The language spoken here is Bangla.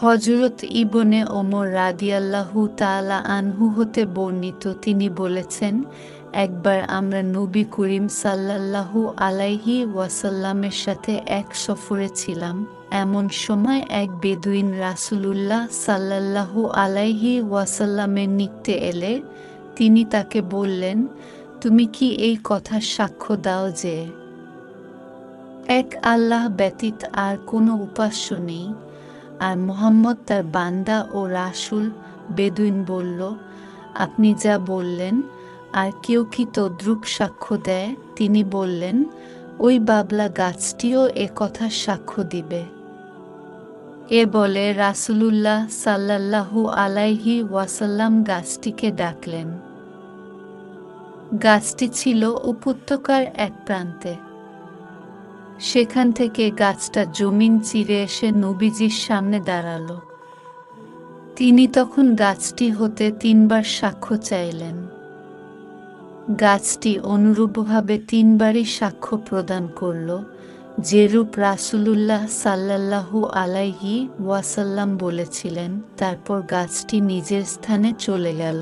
হযরত ইবনে ওমর রাদিয়াল্লাহু তাআলা আনহু হতে বর্ণিত, তিনি বলেছেন, একবার আমরা নবী করিম সাল্লাল্লাহু আলাইহি ওয়াসাল্লামের সাথে এক সফরে ছিলাম। এমন সময় এক বেদুইন রাসূলুল্লাহ সাল্লাল্লাহু আলাইহি ওয়াসাল্লামের নিকটে এলে তিনি তাকে বললেন, তুমি কি এই কথার সাক্ষ্য দাও যে এক আল্লাহ ব্যতীত আর কোনো উপাস্য নেই, আর মুহাম্মদ তার বান্দা ও রাসূল? বেদুইন বলল, আপনি যা বললেন, আর কেউ কি তদ্রূপ সাক্ষ্য দেয়? তিনি বললেন, ওই বাবলা গাছটিও এ কথার সাক্ষ্য দিবে। এ বলে রাসূলুল্লাহ সাল্লাল্লাহু আলাইহি ওয়াসাল্লাম গাছটিকে ডাকলেন। গাছটি ছিল উপত্যকার এক প্রান্তে। সেখান থেকে গাছটা জমিন চিরে এসে নবীজির সামনে দাঁড়ালো। তিনি তখন গাছটি হতে 3 বার সাক্ষ্য চাইলেন। গাছটি অনুরূপভাবে 3 বারই সাক্ষ্য প্রদান করল, যেরূপ রাসূলুল্লাহ সাল্লাল্লাহু আলাইহি ওয়াসাল্লাম বলেছিলেন। তারপর গাছটি নিজের স্থানে চলে গেল।